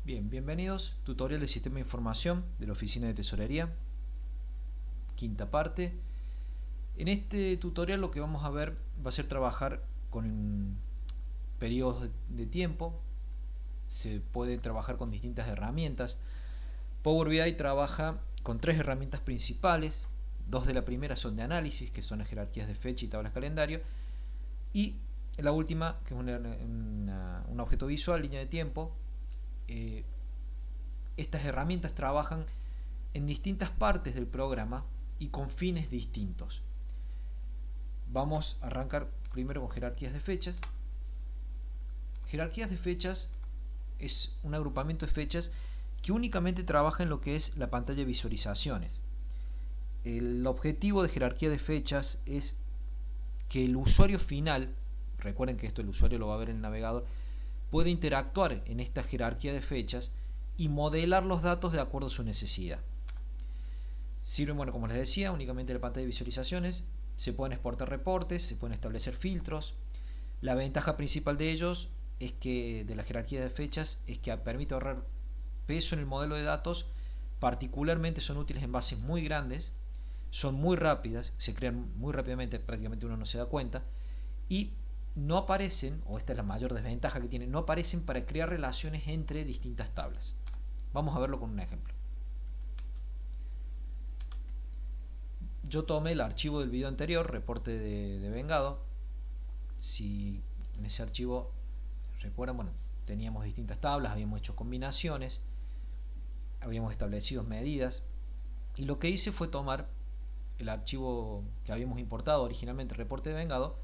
Bien, bienvenidos. Tutorial de Sistema de Información de la Oficina de Tesorería. Quinta parte. En este tutorial lo que vamos a ver va a ser trabajar con periodos de tiempo. Se puede trabajar con distintas herramientas. Power BI trabaja con tres herramientas principales. Dos de la primera son de análisis, que son las jerarquías de fecha y tablas calendario. Y la última, que es un objeto visual, línea de tiempo. Estas herramientas trabajan en distintas partes del programa y con fines distintos. Vamos a arrancar primero con jerarquías de fechas. Jerarquías de fechas es un agrupamiento de fechas que únicamente trabaja en lo que es la pantalla de visualizaciones. El objetivo de jerarquía de fechas es que el usuario final, recuerden que esto el usuario lo va a ver en el navegador, puede interactuar en esta jerarquía de fechas y modelar los datos de acuerdo a su necesidad. Sirven, bueno, como les decía, únicamente la pantalla de visualizaciones. Se pueden exportar reportes, se pueden establecer filtros. La ventaja principal de ellos es que, de la jerarquía de fechas, es que permite ahorrar peso en el modelo de datos. Particularmente son útiles en bases muy grandes, son muy rápidas, se crean muy rápidamente, prácticamente uno no se da cuenta, y no aparecen, o esta es la mayor desventaja que tienen, no aparecen para crear relaciones entre distintas tablas. Vamos a verlo con un ejemplo. Yo tomé el archivo del video anterior, reporte de vengado. Si en ese archivo, recuerdan, bueno, teníamos distintas tablas, habíamos hecho combinaciones, habíamos establecido medidas, y lo que hice fue tomar el archivo que habíamos importado originalmente, reporte de vengado.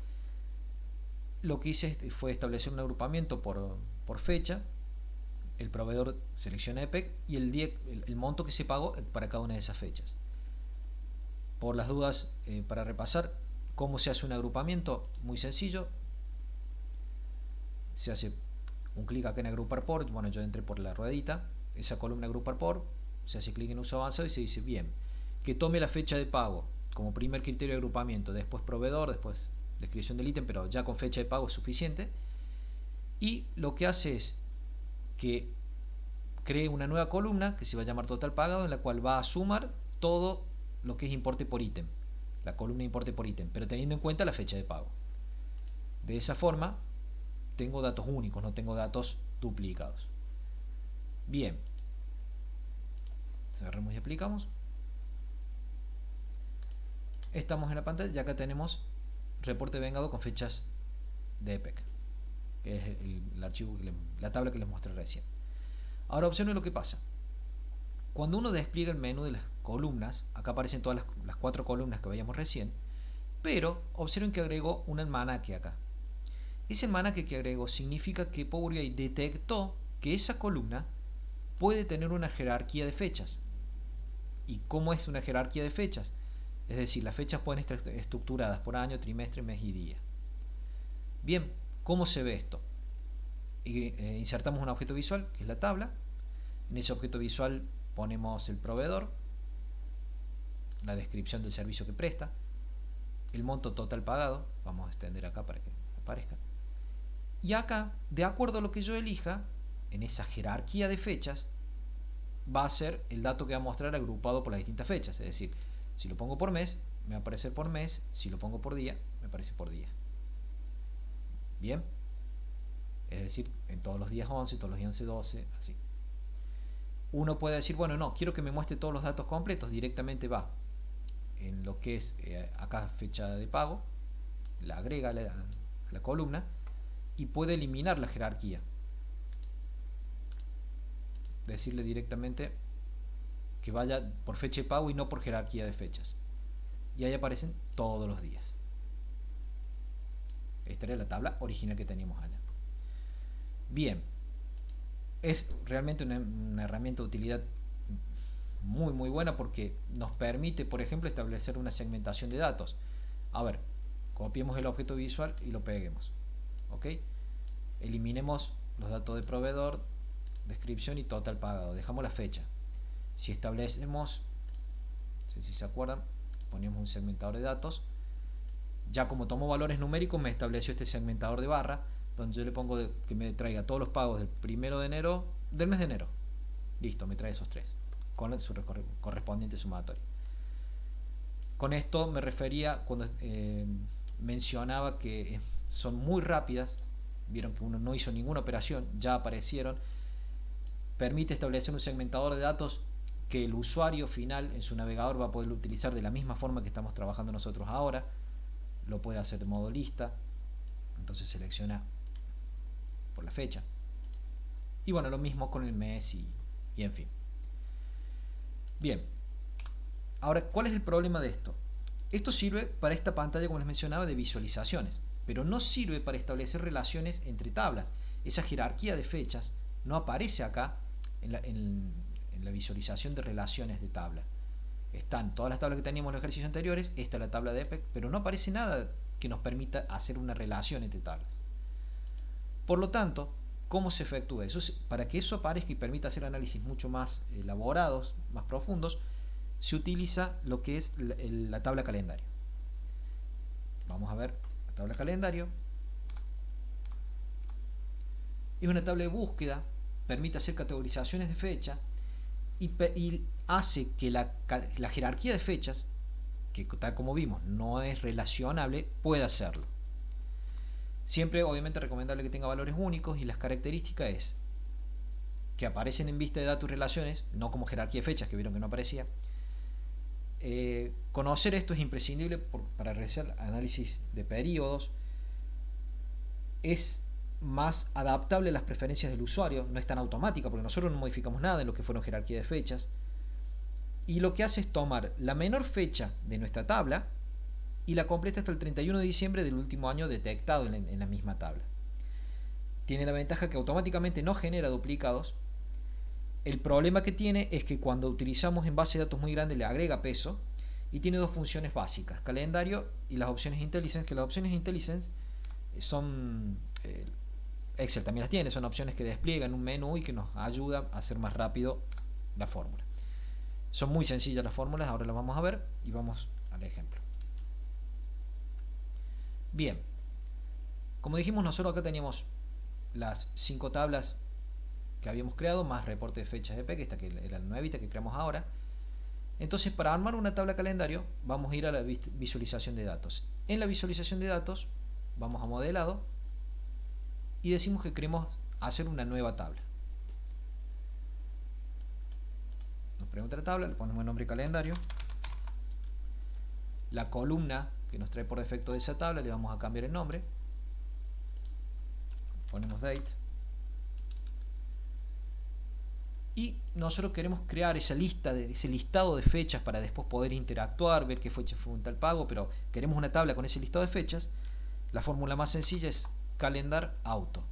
Lo que hice fue establecer un agrupamiento por fecha. El proveedor selecciona EPEC y el monto que se pagó para cada una de esas fechas. Por las dudas, para repasar cómo se hace un agrupamiento, muy sencillo. Se hace un clic acá en agrupar por. Bueno, yo entré por la ruedita, esa columna agrupar por, se hace clic en uso avanzado y se dice bien, que tome la fecha de pago como primer criterio de agrupamiento, después proveedor, después descripción del ítem, pero ya con fecha de pago es suficiente. Y lo que hace es que cree una nueva columna que se va a llamar total pagado, en la cual va a sumar todo lo que es importe por ítem, la columna importe por ítem, pero teniendo en cuenta la fecha de pago. De esa forma tengo datos únicos, no tengo datos duplicados. Bien, cerramos y aplicamos. Estamos en la pantalla y acá tenemos reporte de vengado con fechas de EPEC, que es el archivo, la tabla que les mostré recién. Ahora observen lo que pasa. Cuando uno despliega el menú de las columnas, acá aparecen todas las cuatro columnas que veíamos recién, pero observen que agregó un almanaque acá. Ese almanaque que agregó significa que Power BI detectó que esa columna puede tener una jerarquía de fechas. ¿Y cómo es una jerarquía de fechas? Es decir, las fechas pueden estar estructuradas por año, trimestre, mes y día. Bien, ¿cómo se ve esto? Insertamos un objeto visual, que es la tabla. En ese objeto visual ponemos el proveedor, la descripción del servicio que presta, el monto total pagado, vamos a extender acá para que aparezca. Y acá, de acuerdo a lo que yo elija, en esa jerarquía de fechas, va a ser el dato que va a mostrar agrupado por las distintas fechas. Es decir, si lo pongo por mes, me va a aparecer por mes. Si lo pongo por día, me aparece por día. Bien. Es decir, en todos los días 11, todos los días 11, 12, así. Uno puede decir, bueno, no, quiero que me muestre todos los datos completos. Directamente va en lo que es acá fecha de pago, la agrega a la columna y puede eliminar la jerarquía. Decirle directamente que vaya por fecha de pago y no por jerarquía de fechas. Y ahí aparecen todos los días. Esta era la tabla original que teníamos allá. Bien, es realmente una herramienta de utilidad muy buena porque nos permite, por ejemplo, establecer una segmentación de datos. A ver, copiemos el objeto visual y lo peguemos. ¿Ok? Eliminemos los datos de proveedor, descripción y total pagado. Dejamos la fecha. Si establecemos, no sé si se acuerdan, ponemos un segmentador de datos. Ya como tomo valores numéricos, me estableció este segmentador de barra, donde yo le pongo que me traiga todos los pagos del 1 de enero del mes de enero. Listo, me trae esos 3 con su correspondiente sumatoria. Con esto me refería cuando mencionaba que son muy rápidas. Vieron que uno no hizo ninguna operación, ya aparecieron. Permite establecer un segmentador de datos que el usuario final en su navegador va a poder utilizar de la misma forma que estamos trabajando nosotros ahora. Lo puede hacer de modo lista. Entonces selecciona por la fecha. Y bueno, lo mismo con el mes y en fin. Bien. Ahora, ¿cuál es el problema de esto? Esto sirve para esta pantalla, como les mencionaba, de visualizaciones, pero no sirve para establecer relaciones entre tablas. Esa jerarquía de fechas no aparece acá en la visualización de relaciones de tabla. Están todas las tablas que teníamos en los ejercicios anteriores, esta es la tabla de EPEC, pero no aparece nada que nos permita hacer una relación entre tablas. Por lo tanto, ¿cómo se efectúa eso? Para que eso aparezca y permita hacer análisis mucho más elaborados, más profundos, se utiliza lo que es la tabla calendario. Vamos a ver la tabla calendario. Es una tabla de búsqueda, permite hacer categorizaciones de fecha y hace que la jerarquía de fechas, que tal como vimos no es relacionable, pueda hacerlo. Siempre obviamente recomendable que tenga valores únicos, y las características es que aparecen en vista de datos y relaciones, no como jerarquía de fechas que vieron que no aparecía. Conocer esto es imprescindible para realizar análisis de periodos. Es más adaptable a las preferencias del usuario, no es tan automática porque nosotros no modificamos nada en lo que fueron jerarquía de fechas, y lo que hace es tomar la menor fecha de nuestra tabla y la completa hasta el 31 de diciembre del último año detectado en la misma tabla. Tiene la ventaja que automáticamente no genera duplicados. El problema que tiene es que cuando utilizamos en base de datos muy grande le agrega peso, y tiene dos funciones básicas, calendario y las opciones IntelliSense, que las opciones IntelliSense son Excel también las tiene, son opciones que despliegan un menú y que nos ayuda a hacer más rápido la fórmula. Son muy sencillas las fórmulas, ahora las vamos a ver y vamos al ejemplo. Bien, como dijimos, nosotros acá teníamos las 5 tablas que habíamos creado, más reporte de fechas de EPEC, esta que era la nuevita que creamos ahora. Entonces, para armar una tabla calendario, vamos a ir a la visualización de datos. En la visualización de datos, vamos a modelado y decimos que queremos hacer una nueva tabla. Nos pregunta la tabla, le ponemos el nombre calendario. La columna que nos trae por defecto de esa tabla, le vamos a cambiar el nombre. Ponemos date. Y nosotros queremos crear esa lista, ese listado de fechas para después poder interactuar, ver qué fecha fue un tal pago, pero queremos una tabla con ese listado de fechas. La fórmula más sencilla es calendar auto.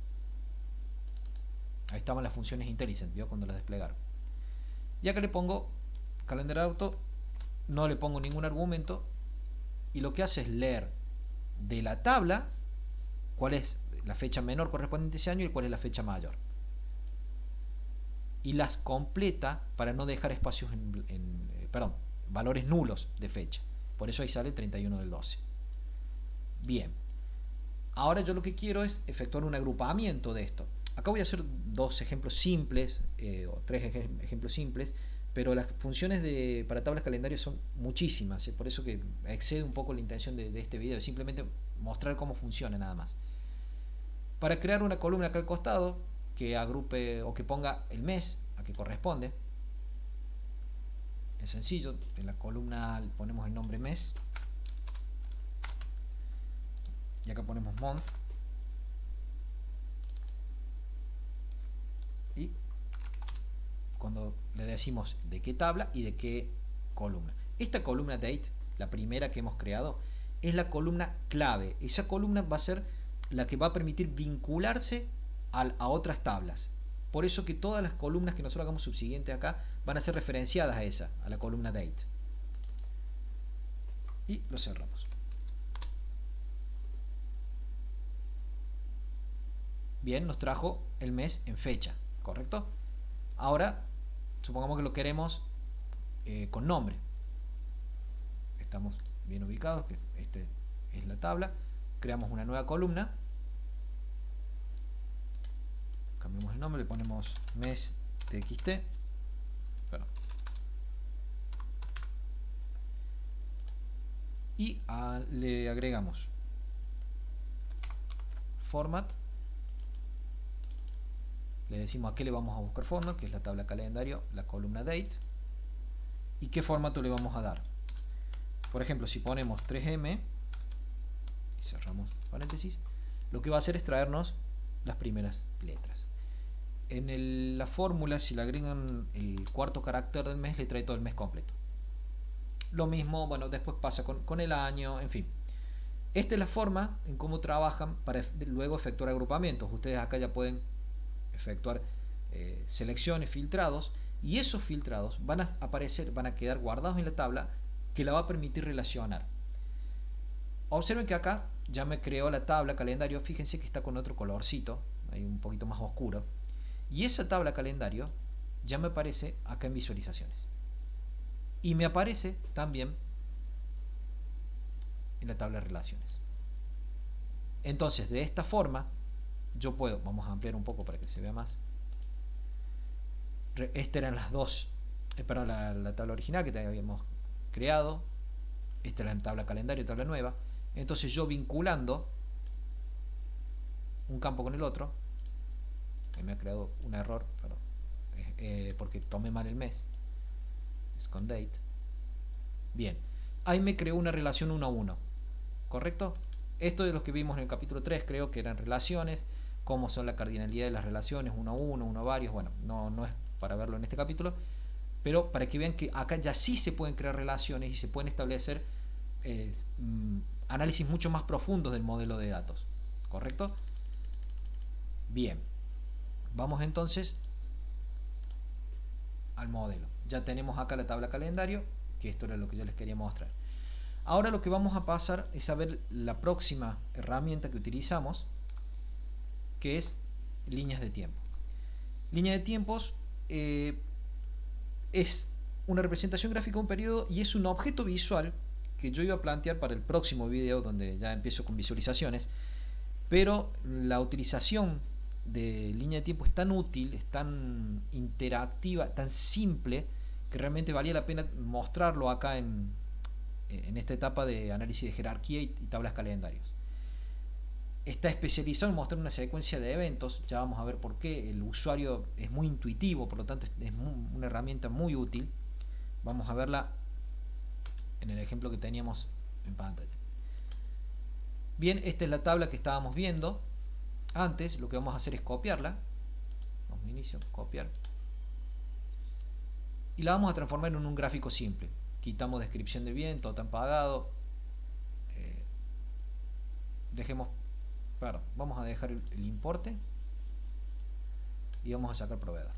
Ahí estaban las funciones IntelliSense, ¿vio? Cuando las desplegaron. Y acá le pongo calendar auto, no le pongo ningún argumento, y lo que hace es leer de la tabla cuál es la fecha menor correspondiente a ese año y cuál es la fecha mayor. Y las completa para no dejar espacios valores nulos de fecha. Por eso ahí sale el 31 del 12. Bien. Ahora yo lo que quiero es efectuar un agrupamiento de esto. Acá voy a hacer dos ejemplos simples, o tres ejemplos simples, pero las funciones para tablas calendarios son muchísimas, por eso que excede un poco la intención de este video, simplemente mostrar cómo funciona nada más. Para crear una columna acá al costado, que agrupe o que ponga el mes a que corresponde, es sencillo, en la columna ponemos el nombre mes, y acá ponemos month, y cuando le decimos de qué tabla y de qué columna. Esta columna date, la primera que hemos creado, es la columna clave. Esa columna va a ser la que va a permitir vincularse a otras tablas. Por eso que todas las columnas que nosotros hagamos subsiguientes acá van a ser referenciadas a esa, a la columna date. Y lo cerramos. Bien, nos trajo el mes en fecha, ¿correcto? Ahora, supongamos que lo queremos con nombre. Estamos bien ubicados, que esta es la tabla. Creamos una nueva columna. cambiamos el nombre, le ponemos mes txt. Perdón. Y le agregamos format. Le decimos a qué le vamos a buscar format, que es la tabla calendario, la columna date. Y qué formato le vamos a dar. Por ejemplo, si ponemos 3M y cerramos paréntesis, lo que va a hacer es traernos las primeras letras. En la fórmula, si le agregan el cuarto carácter del mes, le trae todo el mes completo. Lo mismo, bueno, después pasa con el año, en fin. Esta es la forma en cómo trabajan para luego efectuar agrupamientos. Ustedes acá ya pueden efectuar selecciones, filtrados, y esos filtrados van a aparecer, van a quedar guardados en la tabla que la va a permitir relacionar. Observen que acá ya me creó la tabla calendario, fíjense que está con otro colorcito, ahí un poquito más oscuro, y esa tabla calendario ya me aparece acá en visualizaciones. Y me aparece también en la tabla de relaciones. Entonces, de esta forma, yo puedo, vamos a ampliar un poco para que se vea más. Estas eran las dos, perdón, la tabla original que habíamos creado. Esta es la tabla calendario, tabla nueva. Entonces yo vinculando un campo con el otro, me ha creado un error, perdón, porque tomé mal el mes, es con date. Bien, ahí me creó una relación 1 a 1, ¿correcto? Esto de los que vimos en el capítulo 3, creo que eran relaciones, cómo son la cardinalidad de las relaciones, 1 a 1, 1 a varios. Bueno, no es para verlo en este capítulo, pero para que vean que acá ya sí se pueden crear relaciones y se pueden establecer análisis mucho más profundos del modelo de datos, ¿correcto? Bien, vamos entonces al modelo. Ya tenemos acá la tabla calendario, que esto era lo que yo les quería mostrar. Ahora lo que vamos a pasar es a ver la próxima herramienta que utilizamos, que es líneas de tiempo. Línea de tiempos es una representación gráfica de un periodo y es un objeto visual que yo iba a plantear para el próximo video, donde ya empiezo con visualizaciones, pero la utilización de línea de tiempo es tan útil, es tan interactiva, tan simple, que realmente valía la pena mostrarlo acá en esta etapa de análisis de jerarquía y tablas calendarios. Está especializado en mostrar una secuencia de eventos, ya vamos a ver por qué. El usuario es muy intuitivo, por lo tanto es una herramienta muy útil. Vamos a verla en el ejemplo que teníamos en pantalla. Bien, esta es la tabla que estábamos viendo antes. Lo que vamos a hacer es copiarla. Vamos a inicio, copiar. Y la vamos a transformar en un gráfico simple. Quitamos descripción de bien, todo tan pagado. Vamos a dejar el importe y vamos a sacar proveedor.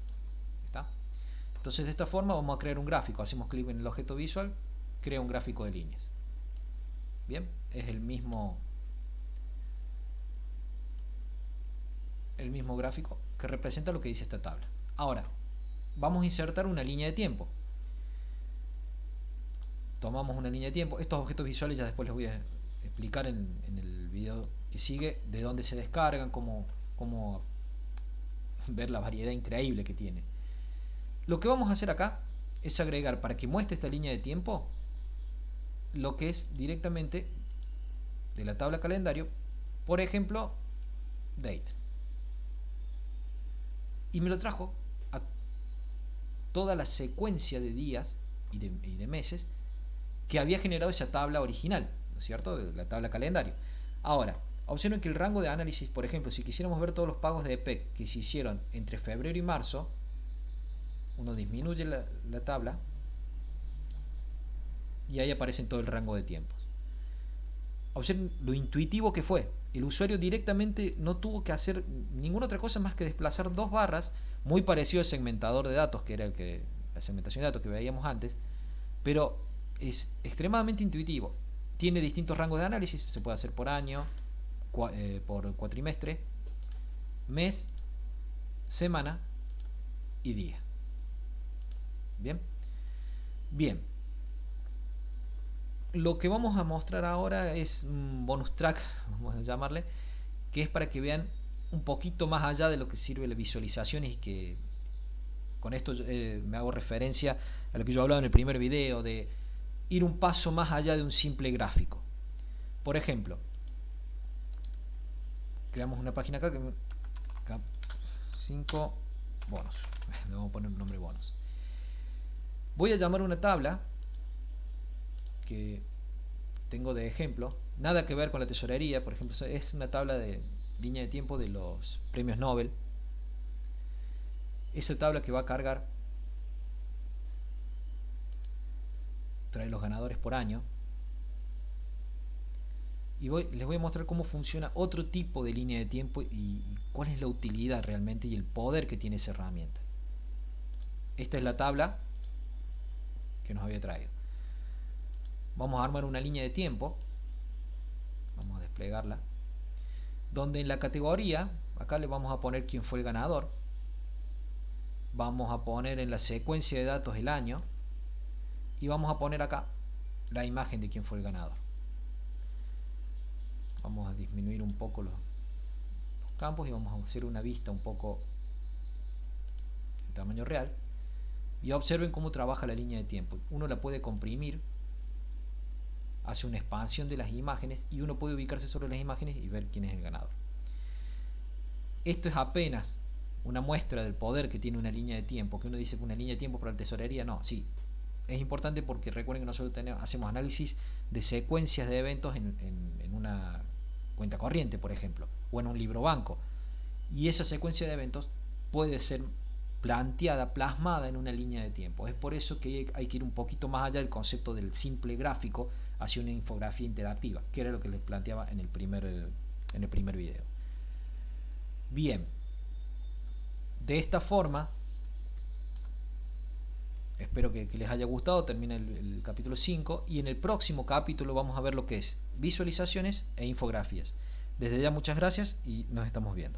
¿Está? Entonces de esta forma vamos a crear un gráfico. Hacemos clic en el objeto visual, crea un gráfico de líneas. Bien, es el mismo gráfico que representa lo que dice esta tabla. Ahora, vamos a insertar una línea de tiempo. Tomamos una línea de tiempo. Estos objetos visuales ya después les voy a explicar en el video que sigue de dónde se descargan, cómo ver la variedad increíble que tiene. Lo que vamos a hacer acá es agregar, para que muestre esta línea de tiempo, lo que es directamente de la tabla calendario, por ejemplo, date. Y me lo trajo a toda la secuencia de días y de meses que había generado esa tabla original, ¿no es cierto? De la tabla calendario. Ahora, observen que el rango de análisis, por ejemplo, si quisiéramos ver todos los pagos de EPEC que se hicieron entre febrero y marzo, uno disminuye la tabla y ahí aparece todo el rango de tiempos. Observen lo intuitivo que fue. El usuario directamente no tuvo que hacer ninguna otra cosa más que desplazar dos barras, muy parecido al segmentador de datos, que era la segmentación de datos que veíamos antes, pero es extremadamente intuitivo. Tiene distintos rangos de análisis, se puede hacer por año, por cuatrimestre, mes, semana y día. Bien. Lo que vamos a mostrar ahora es un bonus track, vamos a llamarle, que es para que vean un poquito más allá de lo que sirve las visualizaciones, y que con esto me hago referencia a lo que yo hablaba en el primer video, de ir un paso más allá de un simple gráfico. Por ejemplo, creamos una página acá, 5 bonos, le vamos a poner un nombre bonos. Voy a llamar una tabla que tengo de ejemplo, nada que ver con la tesorería. Por ejemplo, es una tabla de línea de tiempo de los premios Nobel. Esa tabla que va a cargar trae los ganadores por año, y les voy a mostrar cómo funciona otro tipo de línea de tiempo y cuál es la utilidad realmente y el poder que tiene esa herramienta. Esta es la tabla que nos había traído. Vamos a armar una línea de tiempo, vamos a desplegarla, donde en la categoría, acá le vamos a poner quién fue el ganador, vamos a poner en la secuencia de datos el año, y vamos a poner acá la imagen de quién fue el ganador. Vamos a disminuir un poco los campos y vamos a hacer una vista un poco en tamaño real, y observen cómo trabaja la línea de tiempo. Uno la puede comprimir, hace una expansión de las imágenes, y uno puede ubicarse sobre las imágenes y ver quién es el ganador. Esto es apenas una muestra del poder que tiene una línea de tiempo, que uno dice que una línea de tiempo para la tesorería, no, sí, es importante porque recuerden que nosotros hacemos análisis de secuencias de eventos en una cuenta corriente, por ejemplo, o en un libro banco, y esa secuencia de eventos puede ser planteada, plasmada en una línea de tiempo. Es por eso que hay que ir un poquito más allá del concepto del simple gráfico hacia una infografía interactiva, que era lo que les planteaba en el primer video. Bien, de esta forma espero que les haya gustado. Termina el capítulo 5, y en el próximo capítulo vamos a ver lo que es visualizaciones e infografías. Desde ya muchas gracias y nos estamos viendo.